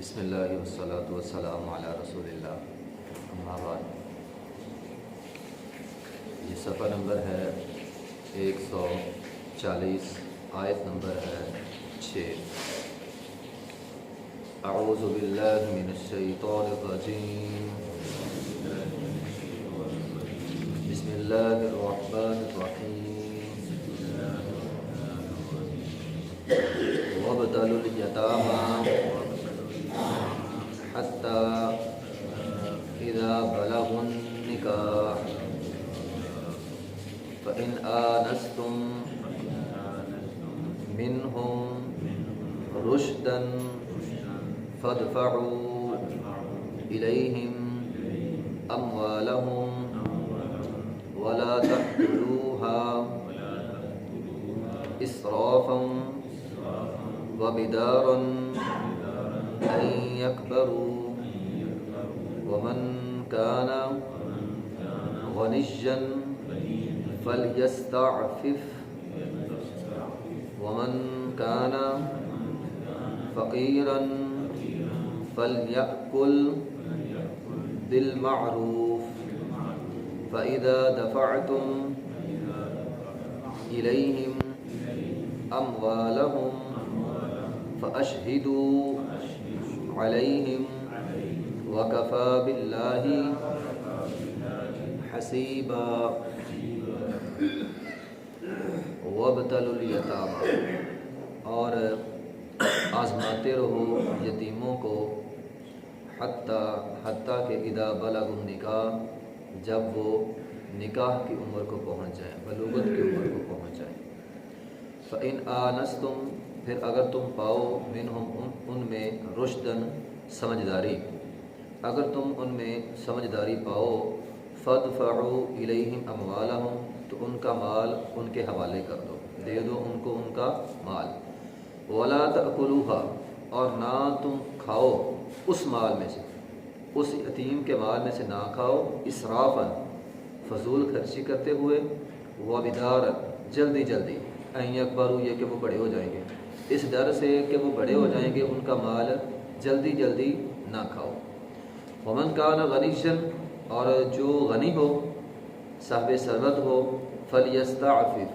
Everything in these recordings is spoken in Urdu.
بسم اللہ والصلاۃ والسلام علی رسول اللہ، اما بعد۔ یہ صفحہ نمبر ہے 140، آیت نمبر ہے 6۔ اعوذ باللہ من الشیطان الرجیم، بسم اللہ الرحمن الرحیم۔ وابتلوا الیتامی حتی اذا بلغوا النکاح فإن آنستم منهم رشدا فادفعوا إليهم أموالهم ولا تأكلوها إسرافا وبدارا أن يكبروا ومن كان غنيا فليستعفف ومن كان فقيرا فليأكل بالمعروف فإذا دفعتم إليهم أموالهم فأشهدوا عليهم وكفى بالله حسيبا۔ وابتلوا الیتامی، اور آزماتے رہو یتیموں کو، حتیٰ کہ اذا بلغوا النکاح، جب وہ نکاح کی عمر کو پہنچ جائیں، بلوغت کی عمر کو پہنچ جائیں۔ فإن آنستم، پھر اگر تم پاؤ منہم ان میں رشدن سمجھداری، اگر تم ان میں سمجھداری پاؤ، فادفعوا الیہم اموالہم، تو ان کا مال ان کے حوالے کر دو، دے دو ان کو ان کا مال۔ ولا تأکلوها، اور نہ تم کھاؤ اس مال میں سے، اس یتیم کے مال میں سے نہ کھاؤ، اسرافا، فضول خرچی کرتے ہوئے، وبدارا، جلدی جلدی، ان یکبروا، یہ کہ وہ بڑے ہو جائیں گے، اس ڈر سے کہ وہ بڑے ہو جائیں گے ان کا مال جلدی جلدی نہ کھاؤ۔ ومن کان غنیا، اور جو غنی ہو، صاحب ثروت ہو، فلیستعفف،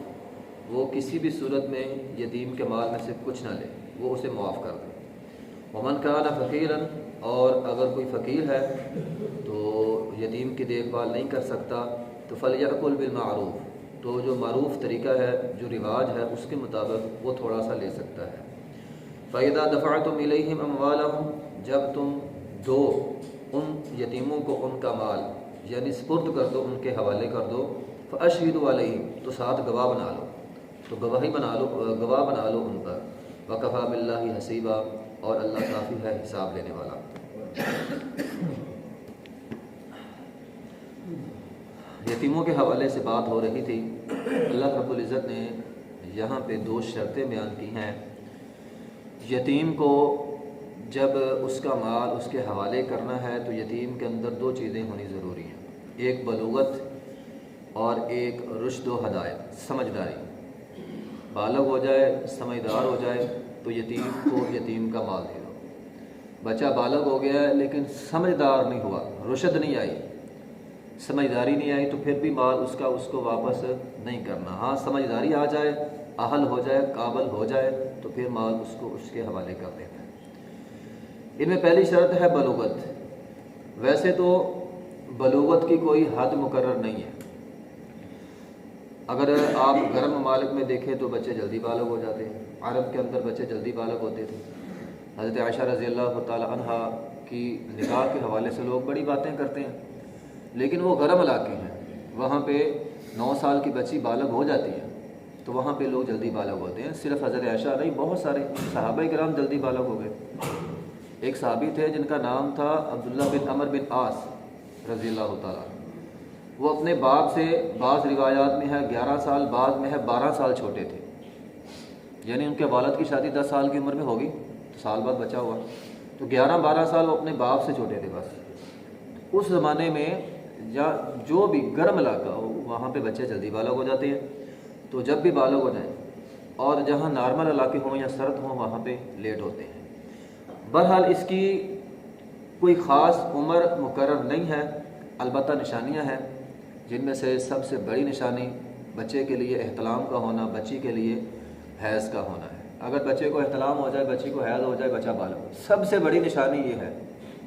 وہ کسی بھی صورت میں یتیم کے مال میں سے کچھ نہ لے، وہ اسے معاف کر دے۔ ومن کان فقیرا، اور اگر کوئی فقیر ہے تو یتیم کی دیکھ بھال نہیں کر سکتا، تو فلیأکل بالمعروف، تو جو معروف طریقہ ہے، جو رواج ہے، اس کے مطابق وہ تھوڑا سا لے سکتا ہے۔ فإذا دفعتم إليهم أموالهم، جب تم دو ان یتیموں کو ان کا مال، یعنی سپرد کر دو، ان کے حوالے کر دو، فأشهدوا علیہم، تو ساتھ گواہ بنا لو، تو گواہ بنا لو ان پر۔ وکفیٰ باللہ حسیبا، اور اللہ کافی ہے حساب لینے والا۔ یتیموں کے حوالے سے بات ہو رہی تھی۔ اللہ رب العزت نے یہاں پہ دو شرطیں بیان کی ہیں۔ یتیم کو جب اس کا مال اس کے حوالے کرنا ہے تو یتیم کے اندر دو چیزیں ہونی ضروری ہیں، ایک بلوغت اور ایک رشد و ہدایت، سمجھداری۔ بالغ ہو جائے، سمجھدار ہو جائے تو یتیم کو یتیم کا مال دے دو۔ بچہ بالغ ہو گیا ہے لیکن سمجھدار نہیں ہوا، رشد نہیں آئی، سمجھداری نہیں آئی، تو پھر بھی مال اس کو واپس نہیں کرنا۔ ہاں سمجھداری آ جائے، اہل ہو جائے، قابل ہو جائے، تو پھر مال اس کے حوالے کر دینا ہے۔ ان میں پہلی شرط ہے بلوغت۔ ویسے تو بلوغت کی کوئی حد مقرر نہیں ہے۔ اگر آپ گرم ممالک میں دیکھیں تو بچے جلدی بالغ ہو جاتے ہیں، عرب کے اندر بچے جلدی بالغ ہوتے تھے۔ حضرت عائشہ رضی اللہ تعالی عنہ کی نکاح کے حوالے سے لوگ بڑی باتیں کرتے ہیں، لیکن وہ گرم علاقے ہیں، وہاں پہ 9 سال کی بچی بالغ ہو جاتی ہے، تو وہاں پہ لوگ جلدی بالغ ہوتے ہیں۔ صرف حضرت عائشہ نہیں، بہت سارے صحابہ کرام جلدی بالغ ہو گئے۔ ایک صحابی تھے جن کا نام تھا عبداللہ بن عمر بن عاص رضی اللہ تعالیٰ، وہ اپنے باپ سے بعض روایات میں ہے 11 سال، بعض میں ہے 12 سال چھوٹے تھے، یعنی ان کے والد کی شادی 10 سال کی عمر میں ہوگی تو سال بعد بچہ ہوا، تو 11-12 سال وہ اپنے باپ سے چھوٹے تھے بس۔ اس زمانے میں یا جو بھی گرم علاقہ ہو وہاں پہ بچے جلدی بالغ ہو جاتے ہیں، تو جب بھی بالغ ہو جائیں، اور جہاں نارمل علاقے ہوں یا سرد ہوں وہاں پہ لیٹ ہوتے ہیں۔ بہرحال اس کی کوئی خاص عمر مقرر نہیں ہے، البتہ نشانیاں ہیں، جن میں سے سب سے بڑی نشانی بچے کے لیے احتلام کا ہونا، بچی کے لیے حیض کا ہونا ہے۔ اگر بچے کو احتلام ہو جائے، بچی کو حیض ہو جائے، بچہ بالغ ہو، سب سے بڑی نشانی یہ ہے۔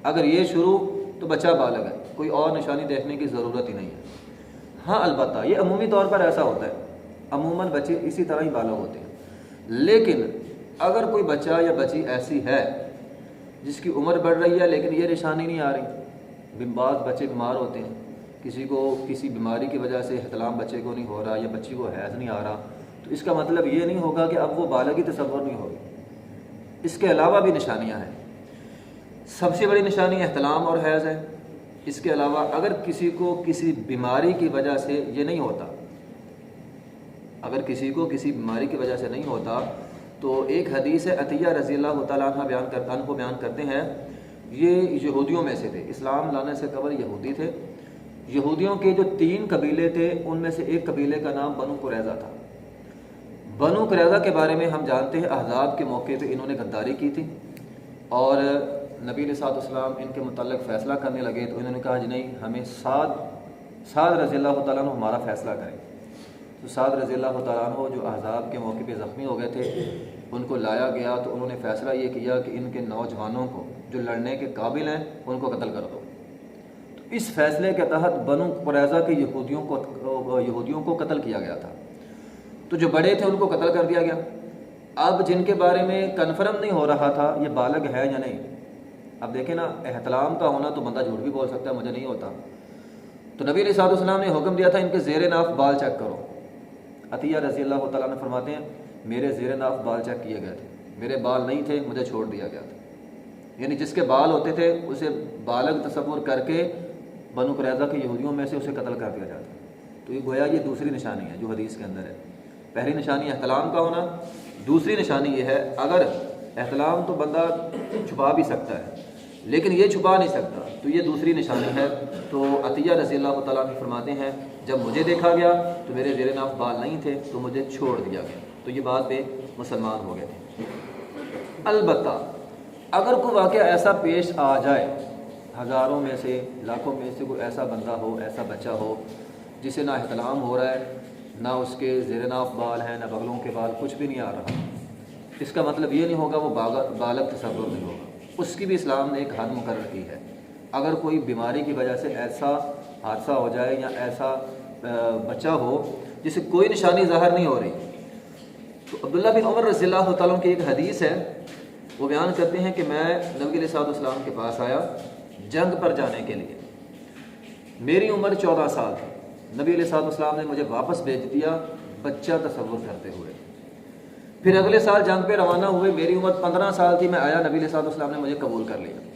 اگر یہ شروع تو بچہ بالغ ہے، کوئی اور نشانی دیکھنے کی ضرورت ہی نہیں ہے۔ ہاں البتہ یہ عمومی طور پر ایسا ہوتا ہے، عموماً بچے اسی طرح ہی بالغ ہوتے ہیں، لیکن اگر کوئی بچہ یا بچی ایسی ہے جس کی عمر بڑھ رہی ہے لیکن یہ نشانی نہیں آ رہی، بعض بچے بیمار ہوتے ہیں، کسی کو کسی بیماری کی وجہ سے احتلام بچے کو نہیں ہو رہا یا بچی کو حیض نہیں آ رہا، تو اس کا مطلب یہ نہیں ہوگا کہ اب وہ بالغی تصور نہیں ہوگی، اس کے علاوہ بھی نشانیاں ہیں۔ سب سے بڑی نشانی احتلام اور حیض ہے۔ اس کے علاوہ اگر کسی کو کسی بیماری کی وجہ سے یہ نہیں ہوتا، اگر کسی کو کسی بیماری کی وجہ سے نہیں ہوتا، تو ایک حدیث ہے، عطیہ رضی اللہ تعالیٰ عنہ بیان کرتے ہیں، یہ یہودیوں میں سے تھے، اسلام لانے سے قبل یہودی تھے۔ یہودیوں کے جو 3 قبیلے تھے ان میں سے ایک قبیلے کا نام بنو قریظہ تھا۔ بنو قریظہ کے بارے میں ہم جانتے ہیں، احزاب کے موقع پہ انہوں نے غداری کی تھی اور نبی علیہ الصلوۃ والسلام ان کے متعلق فیصلہ کرنے لگے تو انہوں نے کہا جی نہیں، ہمیں سعد رضی اللہ تعالیٰ عنہ ہمارا فیصلہ کریں۔ تو سعد رضی اللہ تعالیٰ عنہ جو احزاب کے موقع پہ زخمی ہو گئے تھے، ان کو لایا گیا تو انہوں نے فیصلہ یہ کیا کہ ان کے نوجوانوں کو جو لڑنے کے قابل ہیں ان کو قتل کر دو۔ تو اس فیصلے کے تحت بنو قریظہ کے یہودیوں کو قتل کیا گیا تھا۔ تو جو بڑے تھے ان کو قتل کر دیا گیا۔ اب جن کے بارے میں کنفرم نہیں ہو رہا تھا یہ بالغ ہے یا نہیں، اب دیکھیں نا، احتلام کا ہونا تو بندہ جھوٹ بھی بول سکتا ہے مجھے نہیں ہوتا، تو نبی علیہ الصلوۃ والسلام نے حکم دیا تھا ان کے زیر ناف بال چیک کرو۔ عطیہ رضی اللہ تعالیٰ نے فرماتے ہیں میرے زیر ناف بال چیک کیے گئے تھے، میرے بال نہیں تھے، مجھے چھوڑ دیا گیا تھا، یعنی جس کے بال ہوتے تھے اسے بالغ تصور کر کے بنو قریظہ کے یہودیوں میں سے اسے قتل کر دیا جاتا۔ تو یہ گویا یہ دوسری نشانی ہے جو حدیث کے اندر ہے۔ پہلی نشانی احتلام کا ہونا، دوسری نشانی یہ ہے اگر احتلام تو بندہ چھپا بھی سکتا ہے لیکن یہ چھپا نہیں سکتا، تو یہ دوسری نشانی ہے۔ تو عطیہ رضی اللہ تعالیٰ عنہ فرماتے ہیں جب مجھے دیکھا گیا تو میرے زیر ناف بال نہیں تھے تو مجھے چھوڑ دیا گیا، تو یہ بات پہ مسلمان ہو گئے تھے۔ البتہ اگر کوئی واقعہ ایسا پیش آ جائے، ہزاروں میں سے لاکھوں میں سے کوئی ایسا بندہ ہو، ایسا بچہ ہو جسے نہ احتلام ہو رہا ہے، نہ اس کے زیر ناف بال ہیں، نہ بغلوں کے بال، کچھ بھی نہیں آ رہا، اس کا مطلب یہ نہیں ہوگا وہ بالغ تصور نہیں ہوگا، اس کی بھی اسلام نے ایک حد مقرر کی ہے۔ اگر کوئی بیماری کی وجہ سے ایسا حادثہ ہو جائے یا ایسا بچہ ہو جسے کوئی نشانی ظاہر نہیں ہو رہی، تو عبداللہ بن عمر رضی اللہ تعالیٰ کی ایک حدیث ہے، وہ بیان کرتے ہیں کہ میں نبی علیہ الصلوۃ والسلام کے پاس آیا جنگ پر جانے کے لیے، میری عمر 14 سال تھی، نبی علیہ الصلوۃ والسلام نے مجھے واپس بھیج دیا بچہ تصور کرتے ہوئے۔ پھر اگلے سال جنگ پہ روانہ ہوئے، میری عمر 15 سال تھی، میں آیا، نبی علیہ الصلوۃ والسلام نے مجھے قبول کر لیا۔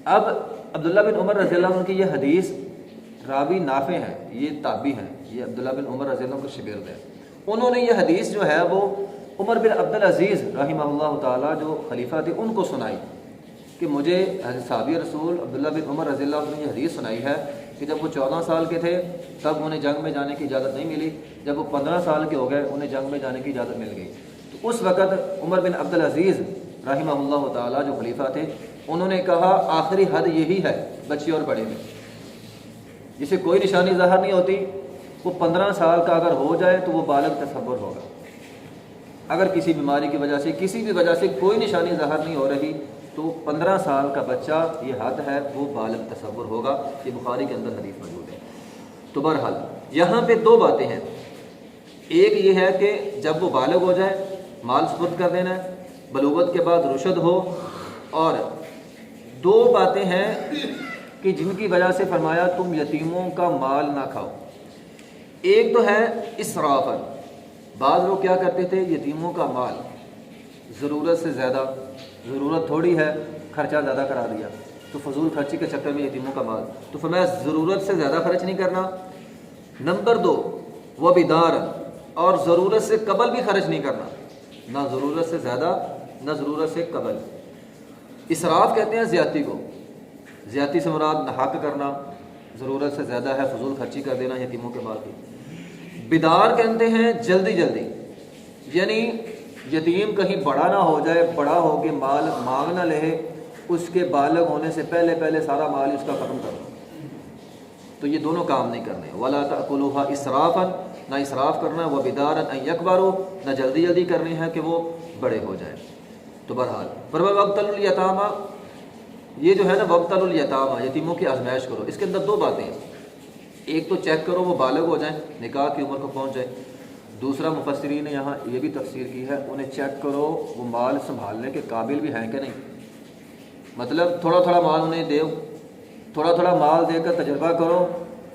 اب عبداللہ بن عمر رضی اللہ عنہ کی یہ حدیث، راوی نافع ہیں، یہ تابعی ہیں، یہ عبداللہ بن عمر رضی اللہ عنہ کے شاگرد ہیں، انہوں نے یہ حدیث جو ہے وہ عمر بن عبدالعزیز رحمہ اللہ تعالیٰ جو خلیفہ تھے ان کو سنائی کہ مجھے صحابی رسول عبداللہ بن عمر رضی اللہ عنہ نے یہ حدیث سنائی ہے کہ جب وہ 14 سال کے تھے تب انہیں جنگ میں جانے کی اجازت نہیں ملی، جب وہ 15 سال کے ہو گئے انہیں جنگ میں جانے کی اجازت مل گئی۔ تو اس وقت عمر بن عبدالعزیز رحمہ اللہ تعالیٰ جو خلیفہ تھے انہوں نے کہا آخری حد یہی ہے بچے اور بڑے میں، جسے کوئی نشانی ظاہر نہیں ہوتی، وہ 15 سال کا اگر ہو جائے تو وہ بالغ تصور ہوگا۔ اگر کسی بیماری کی وجہ سے کسی بھی وجہ سے کوئی نشانی ظاہر نہیں ہو رہی تو 15 سال کا بچہ یہ حد ہے وہ بالغ تصور ہوگا۔ یہ بخاری کے اندر حدیث موجود ہے۔ تو بہرحال یہاں پہ 2 باتیں ہیں، ایک یہ ہے کہ جب وہ بالغ ہو جائے مال سپرد کر دینا ہے، بلوغت کے بعد رشد ہو، اور 2 باتیں ہیں کہ جن کی وجہ سے فرمایا تم یتیموں کا مال نہ کھاؤ۔ ایک تو ہے اسرافاً، بعض لوگ کیا کرتے تھے یتیموں کا مال ضرورت سے زیادہ، ضرورت تھوڑی ہے خرچہ زیادہ کرا دیا، تو فضول خرچی کے چکر میں یتیموں کا مال، تو فرمایا ضرورت سے زیادہ خرچ نہیں کرنا۔ نمبر 2 وہ بیدار، اور ضرورت سے قبل بھی خرچ نہیں کرنا، نہ ضرورت سے زیادہ نہ ضرورت سے قبل۔ اسراف کہتے ہیں زیادتی کو، زیادتی سے مراد ناحق کرنا، ضرورت سے زیادہ ہے فضول خرچی کر دینا یتیموں کے مال کی۔ بیدار کہتے ہیں جلدی جلدی، یعنی یتیم کہیں بڑا نہ ہو جائے، بڑا ہو کے مال مانگ نہ لے، اس کے بالغ ہونے سے پہلے سارا مال اس کا ختم کر دو، تو یہ دونوں کام نہیں کرنے۔ وَلَا تَأْكُلُوهَا إِسْرَافًا، نہ اسراف کرنا، وَبِدَارًا أَن يَكْبَرُوا، نہ جلدی کرنی ہے کہ وہ بڑے ہو جائیں۔ تو بہرحال وَابْتَلُوا الْيَتَامَى، یہ جو ہے نا وَابْتَلُوا الْيَتَامَى، یتیموں کی آزمائش کرو، اس کے اندر دو باتیں ہیں، ایک تو چیک کرو وہ بالغ ہو جائیں، نکاح کی عمر کو پہنچ جائے، دوسرا مفسرین نے یہاں یہ بھی تفسیر کی ہے، انہیں چیک کرو وہ مال سنبھالنے کے قابل بھی ہیں کہ نہیں، مطلب تھوڑا مال انہیں دو، تھوڑا مال دے کر تجربہ کرو،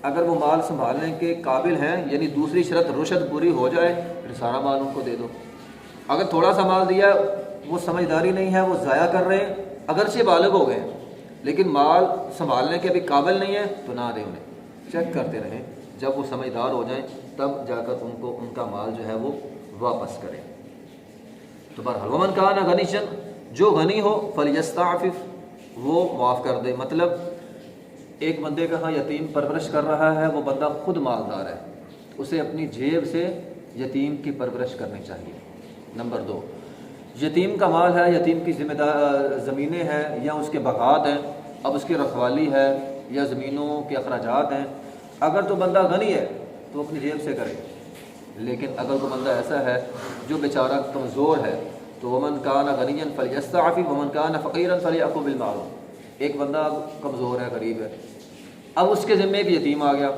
اگر وہ مال سنبھالنے کے قابل ہیں، یعنی دوسری شرط رشد پوری ہو جائے، پھر سارا مال ان کو دے دو۔ اگر تھوڑا سا مال دیا، وہ سمجھداری نہیں ہے، وہ ضائع کر رہے ہیں، اگرچہ بالغ ہو گئے لیکن مال سنبھالنے کے بھی قابل نہیں ہے، تو نہ دیں انہیں، چیک کرتے رہیں، جب وہ سمجھدار ہو جائیں تب جا کر ان کا مال جو ہے وہ واپس کریں۔ تو بہرحال ومن کان غنیا، جو غنی ہو فلیستعفف، وہ معاف کر دے، مطلب ایک بندے کا ہاں یتیم پرورش کر رہا ہے، وہ بندہ خود مالدار ہے، اسے اپنی جیب سے یتیم کی پرورش کرنی چاہیے۔ نمبر 2، یتیم کا مال ہے، یتیم کی زمینیں ہیں یا اس کے باغات ہیں، اب اس کی رکھوالی ہے یا زمینوں کے اخراجات ہیں، اگر تو بندہ غنی ہے تو اپنی جیب سے کرے، لیکن اگر کوئی بندہ ایسا ہے جو بیچارہ کمزور ہے تو ومن کان غنیا فلیستعفف ومن کان فقیرا فلیأکل بالمعروف، ایک بندہ اب کمزور ہے، غریب ہے، اب اس کے ذمے ایک یتیم آ گیا،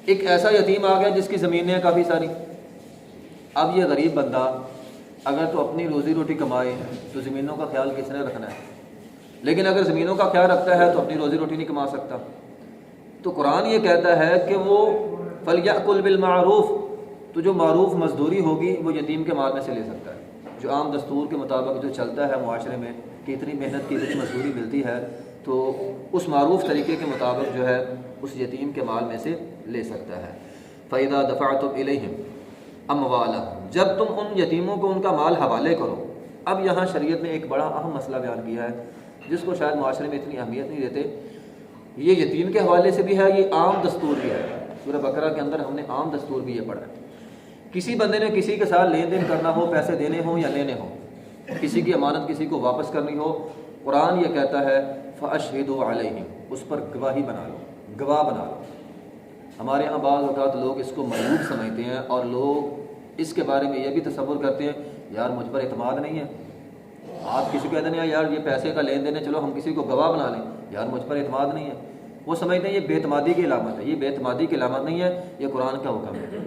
ایک ایسا یتیم آ گیا جس کی زمینیں ہیں کافی ساری، اب یہ غریب بندہ اگر تو اپنی روزی روٹی کمائے تو زمینوں کا خیال کس نے رکھنا ہے، لیکن اگر زمینوں کا خیال رکھتا ہے تو اپنی روزی روٹی نہیں کما سکتا، تو قرآن یہ کہتا ہے کہ وہ فلیأکل بالمعروف، تو جو معروف مزدوری ہوگی وہ یتیم کے مال میں سے لے سکتا ہے، جو عام دستور کے مطابق جو چلتا ہے معاشرے میں کہ اتنی محنت کی اتنی مزدوری ملتی ہے، تو اس معروف طریقے کے مطابق جو ہے اس یتیم کے مال میں سے لے سکتا ہے۔ فَإِذَا دَفَعْتُمْ إِلَيْهِمْ أَمْوَالَهُمْ، جب تم ان یتیموں کو ان کا مال حوالے کرو۔ اب یہاں شریعت نے ایک بڑا اہم مسئلہ بیان کیا ہے جس کو شاید معاشرے میں اتنی اہمیت نہیں دیتے، یہ یتیم کے حوالے سے بھی ہے، یہ عام دستور بھی ہے، سورہ بقرہ کے اندر ہم نے عام دستور بھی یہ پڑھا ہے۔ کسی بندے نے کسی کے ساتھ لین دین کرنا ہو، پیسے دینے ہوں یا لینے ہوں، کسی کی امانت کسی کو واپس کرنی ہو، قرآن یہ کہتا ہے فَأَشْهِدُوا عَلَيْهِمْ، اس پر گواہی بنا لو، گواہ بنا لو۔ ہمارے ہاں بعض اوقات لوگ اس کو ملوک سمجھتے ہیں اور لوگ اس کے بارے میں یہ بھی تصور کرتے ہیں یار مجھ پر اعتماد نہیں ہے، آپ کسی کو کہتے ہیں یار یہ پیسے کا لین دین ہے، چلو ہم کسی کو گواہ بنا لیں، یار مجھ پر اعتماد نہیں ہے، وہ سمجھتے ہیں یہ بے اعتمادی کی علامت ہے، یہ بے اعتمادی کی علامت نہیں ہے، یہ قرآن کا حکم ہے۔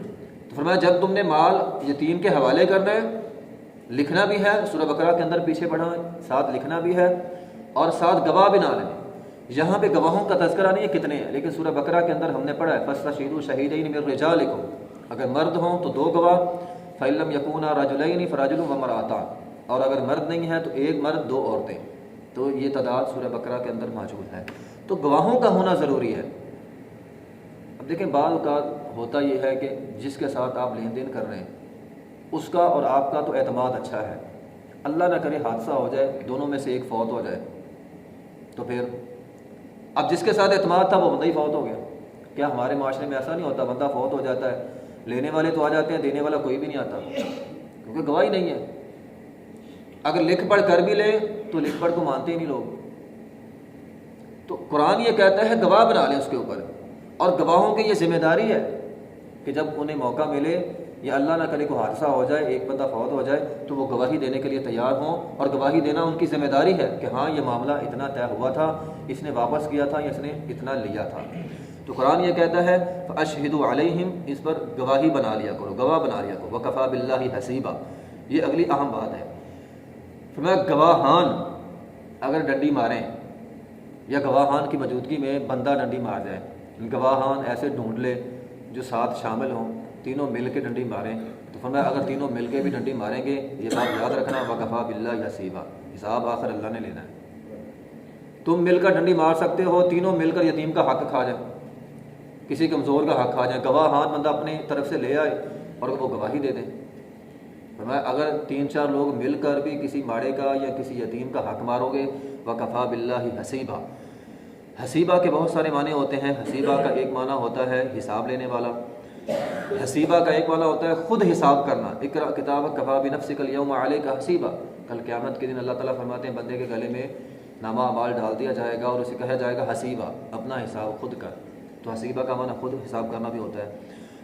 تو فرمایا جب تم نے مال یتیم کے حوالے کرنا ہے، لکھنا بھی ہے، سورہ بقرہ کے اندر پیچھے پڑھا ہے، ساتھ لکھنا بھی ہے اور ساتھ گواہ بھی نہ لینا۔ یہاں پہ گواہوں کا تذکرہ نہیں ہے کتنے ہیں، لیکن سورہ بقرہ کے اندر ہم نے پڑھا ہے فَاسْتَشْهِدُوا شَهِيدَيْنِ مِن رِجَالِكُمْ، اگر مرد ہوں تو 2 گواہ، فَإِن لَّمْ يَكُونَا رَجُلَيْنِ فَرَجُلٌ وَامْرَأَتَانِ، اور اگر مرد نہیں ہے تو 1 مرد 2 عورتیں، تو یہ تعداد سورہ بقرہ کے اندر موجود ہے، تو گواہوں کا ہونا ضروری ہے۔ اب دیکھیں بعض اوقات ہوتا یہ ہے کہ جس کے ساتھ آپ لین دین کر رہے ہیں اس کا اور آپ کا تو اعتماد اچھا ہے، اللہ نہ کرے حادثہ ہو جائے، دونوں میں سے ایک فوت ہو جائے، تو پھر اب جس کے ساتھ اعتماد تھا وہ بندہ ہی فوت ہو گیا۔ کیا ہمارے معاشرے میں ایسا نہیں ہوتا بندہ فوت ہو جاتا ہے، لینے والے تو آ جاتے ہیں، دینے والا کوئی بھی نہیں آتا کیونکہ گواہی نہیں ہے، اگر لکھ پڑھ کر بھی لے تو لکھ پڑھ کو مانتے ہی نہیں لوگ، تو قرآن یہ کہتا ہے گواہ بنا لیں اس کے اوپر، اور گواہوں کی یہ ذمہ داری ہے کہ جب انہیں موقع ملے یا اللہ نہ کرے کو حادثہ ہو جائے، ایک بندہ فوت ہو جائے، تو وہ گواہی دینے کے لیے تیار ہوں، اور گواہی دینا ان کی ذمہ داری ہے کہ ہاں یہ معاملہ اتنا طے ہوا تھا، اس نے واپس کیا تھا یا اس نے اتنا لیا تھا۔ تو قرآن یہ کہتا ہے فَأَشْهِدُوا عَلَيْهِمْ، اس پر گواہی بنا لیا کرو، گواہ بنا لیا کرو، وَكَفَىٰ بِاللَّهِ حَسِيبًا، یہ اگلی اہم بات ہے۔ فرمایا گواہان اگر ڈنڈی ماریں یا گواہان کی موجودگی میں بندہ ڈنڈی مار جائے، گواہان ایسے ڈھونڈ لے جو ساتھ شامل ہوں، تینوں مل کے ڈنڈی ماریں، تو فرمایا اگر تینوں مل کے بھی ڈنڈی ماریں گے، یہ بات یاد رکھنا وَكَفَىٰ بِاللَّهِ حَسِيبًا، حساب آخر اللہ نے لینا ہے۔ تم مل کر ڈنڈی مار سکتے ہو، تینوں مل کر یتیم کا حق کھا جائیں، کسی کمزور کا حق کھا جائیں، گواہان بندہ اپنی طرف سے لے آئے اور وہ گواہی دے دیں۔ فرمایا اگر 3-4 لوگ مل کر بھی کسی ماڑے کا یا کسی یتیم کا حق مارو گے، وَكَفَىٰ بِاللَّهِ حَسِيبًا، حسیبہ کے بہت سارے معنی ہوتے ہیں، حسیبہ کا ایک معنی ہوتا ہے حساب لینے والا، حسیبہ کا ایک معنی ہوتا ہے خود حساب کرنا، اقرأ کتابک کفیٰ بنفسک الیوم علیک حسیبہ، کل قیامت کے دن اللہ تعالیٰ فرماتے ہیں بندے کے گلے میں نامہ اعمال ڈال دیا جائے گا اور اسے کہا جائے گا حسیبہ، اپنا حساب خود کر۔ تو حسیبہ کا معنی خود حساب کرنا بھی ہوتا ہے۔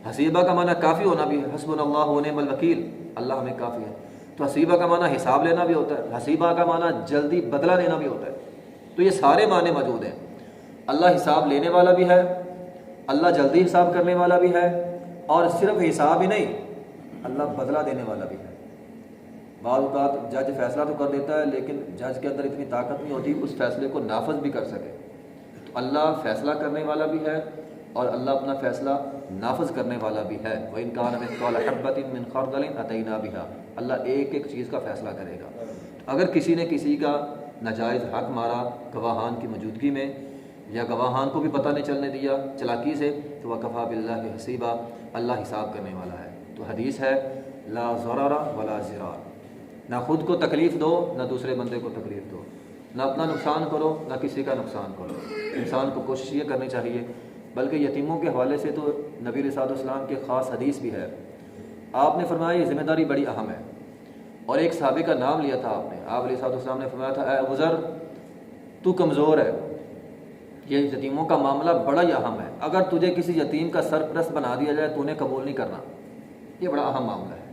حسیبہ کا معنی کافی ہونا بھی ہے، حسبنا اللہ ونعم الوکیل، اللہ ہمیں کافی ہے۔ تو حسیبہ کا معنی حساب لینا بھی ہوتا ہے، حسیبہ کا معنی جلدی بدلہ لینا بھی ہوتا ہے۔ تو یہ سارے معنی موجود ہیں۔ اللہ حساب لینے والا بھی ہے، اللہ جلدی حساب کرنے والا بھی ہے، اور صرف حساب ہی نہیں، اللہ بدلہ دینے والا بھی ہے۔ بعض اوقات جج فیصلہ تو کر دیتا ہے لیکن جج کے اندر اتنی طاقت نہیں ہوتی اس فیصلے کو نافذ بھی کر سکے۔ تو اللہ فیصلہ کرنے والا بھی ہے اور اللہ اپنا فیصلہ نافذ کرنے والا بھی ہے۔ وَإِنْ كَانَ مِثْقَالَ حَبَّةٍ مِّنْ خَرْدَلٍ أَتَيْنَا بِهَا، اللہ ایک ایک چیز کا فیصلہ کرے گا۔ اگر کسی نے کسی کا ناجائز حق مارا گواہان کی موجودگی میں، یا گواہان کو بھی پتہ نہیں چلنے دیا چلاکی سے، تو وَكَفَىٰ بِاللَّهِ حَسِيبًا، اللہ حساب کرنے والا ہے۔ تو حدیث ہے لا ضرر ولا ضرار، نہ خود کو تکلیف دو نہ دوسرے بندے کو تکلیف دو، نہ اپنا نقصان کرو نہ کسی کا نقصان کرو۔ انسان کو کوشش یہ کرنی چاہیے، بلکہ یتیموں کے حوالے سے تو نبی علیہ الصلوۃ والسلام کے خاص حدیث بھی ہے۔ آپ نے فرمایا یہ ذمہ داری بڑی اہم ہے، اور ایک صحابی کا نام لیا تھا آپ نے، آپ علیہ الصلوۃ والسلام نے فرمایا تھا اے ابو ذر تو کمزور ہے، یہ یتیموں کا معاملہ بڑا ہی اہم ہے، اگر تجھے کسی یتیم کا سرپرست بنا دیا جائے تو انہیں قبول نہیں کرنا، یہ بڑا اہم معاملہ ہے،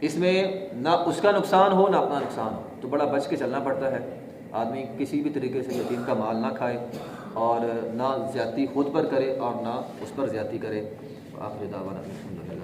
اس میں نہ اس کا نقصان ہو نہ اپنا نقصان ہو، تو بڑا بچ کے چلنا پڑتا ہے۔ آدمی کسی بھی طریقے سے یتیم کا مال نہ کھائے، اور نہ زیادتی خود پر کرے اور نہ اس پر زیادتی کرے۔ آخر دعوانا الحمدللہ۔